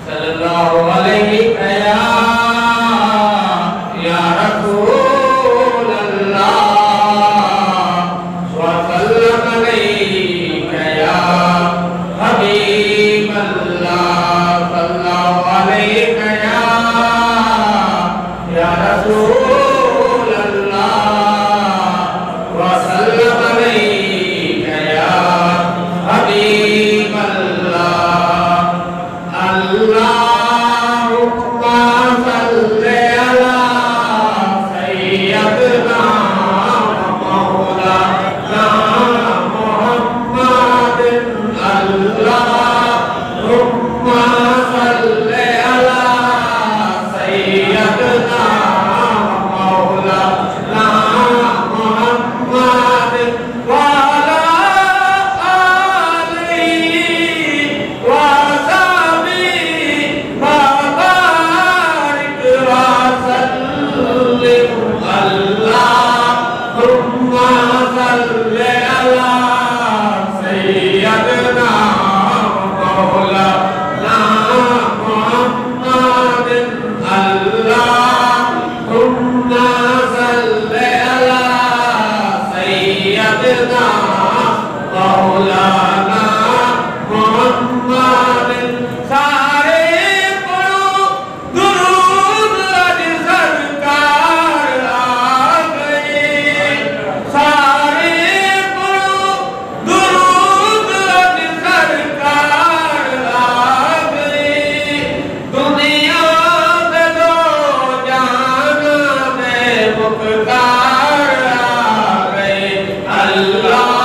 सल्लल्लाहु अलैहि या रसूल अल्लाह व सल्लम अलैका या हबीब अल्लाह सल्लल्लाहु अलैका या रसूल अल्लाह व सल्लम अलैका या हबीब अल्लाह अल्लाहुम्मा सल्लि अला सय्यदना मौलाना मुहम्मदिन अल्लाहुम्मा सल्लि अला सय्यदना मौलाना मुहम्मदिन व अला आलिहि व मौलाना मुहम्मदिन सारे पढ़ो दुरूद अज सरकार आ गए सारे पढ़ो दुरूद अज सरकार आ गए दुनिया दे दो जान दे मुख्तार आ गए अल्लाह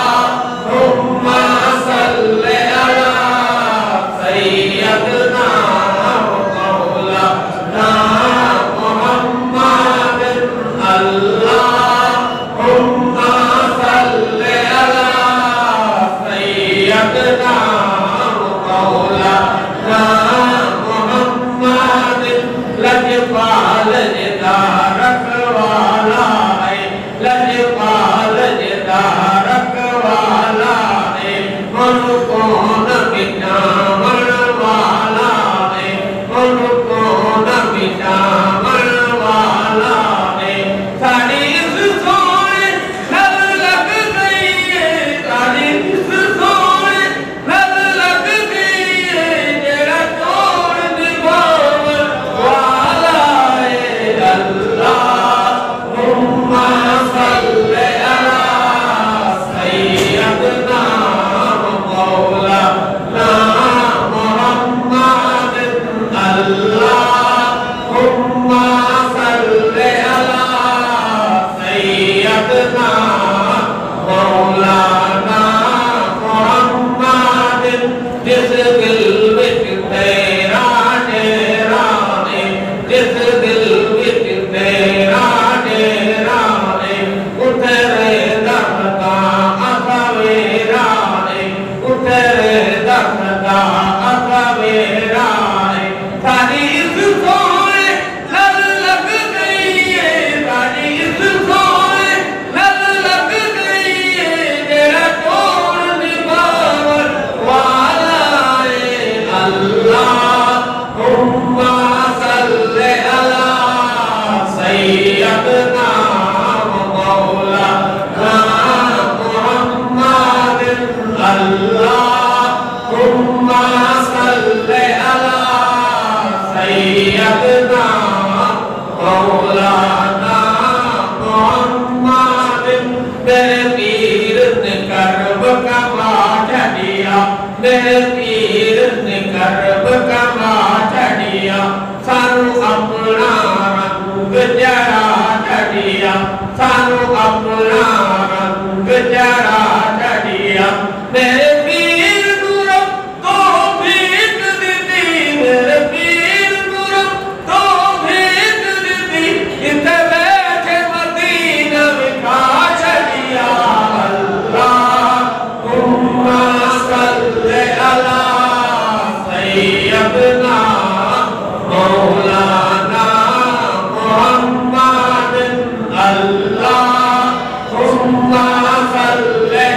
सानू अपना रंग जरा चढ़िया मेरे पीर नूरो तो भीख दी मेरे पीर नूरो तो भीख दी इते बैठे मदीना विखा चढ़िया अल्लाहुम्मा सल्लि अला सय्यदना मौलाना मुहम्मदिन अल्लाहुम्मा सल्लि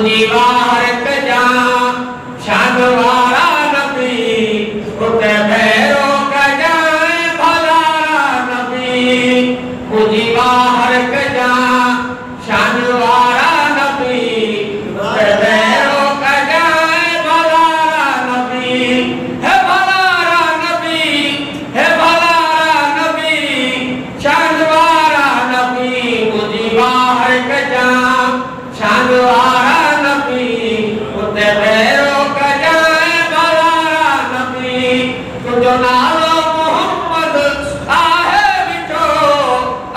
मुझी बाहर कजा शान वारा नबी उते भैरो कजा भलारा नबी मुझी बाहर कजा शान वारा नबी उते भैरो कजा भलारा नबी है भलारा नबी है भलारा नबी शान वारा नबी मुझी बाहर कजा शान वारा नबी उते भैरो कजा भलारा नबी तुझो नालो मोहम्मद आहे विठो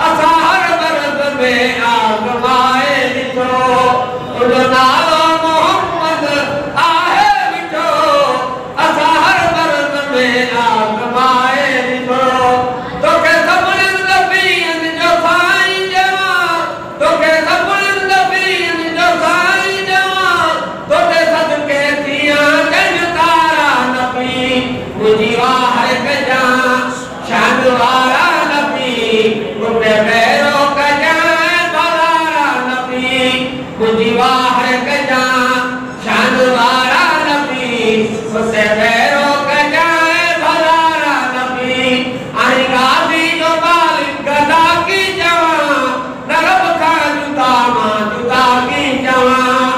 असा हर दर्द में आज़माए ॾिठो तुझो नालो मोहम्मद आहे विठो असा हर दर्द में आज़माए ॾिठो तोखे सभिनी नबीअनि जो साईं चवां तोखे सभिनी नबीअनि जो साईं चवां तोते सदके थियां जन तारा नबी मुझी वाहर कजा शान वारा नबी उते भैरो कजा भलारा नबी मुझी वाहर कजा शान वारा नबी उते भैरो कजा भलारा नबी आई गादी जो मालिक गदा की जवां नरब खां जुदा मां जुदा की जवां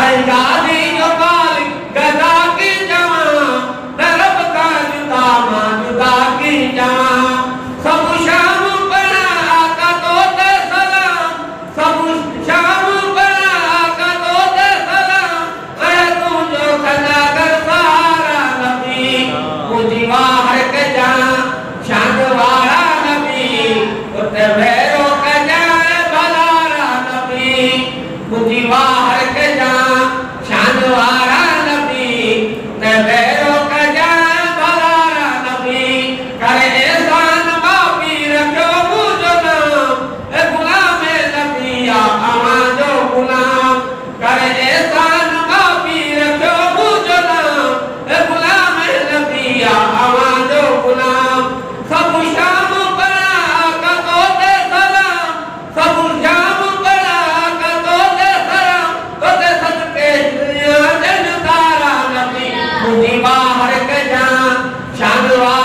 आई गादी जो मालिक गदा की जवां नरब खां जुदा मां जुदा की जवां सब शाम बना आका तोते सलाम सब शाम बना आका तोते सलाम अरे तू जो खना कर सारा नबी मुझी वाहर कजा शान वारा नबी उते भैरो कजा भलारा नबी मुझी वाहर कजा शान वारा नबी उते भैरो कजा भलारा नबी करे एहसान बापी रखो मुझो नाम ए गुलाम नबी आवां जो गुलाम करे एहसान बापी रखो मुझो नाम ए गुलाम नबी आवां जो गुलाम सब शाम बना आका तोते सलाम सब शाम बना आका तोते सलाम तोते सदके थियां जन तारा नबी मुझी बाहर कजा शान वारा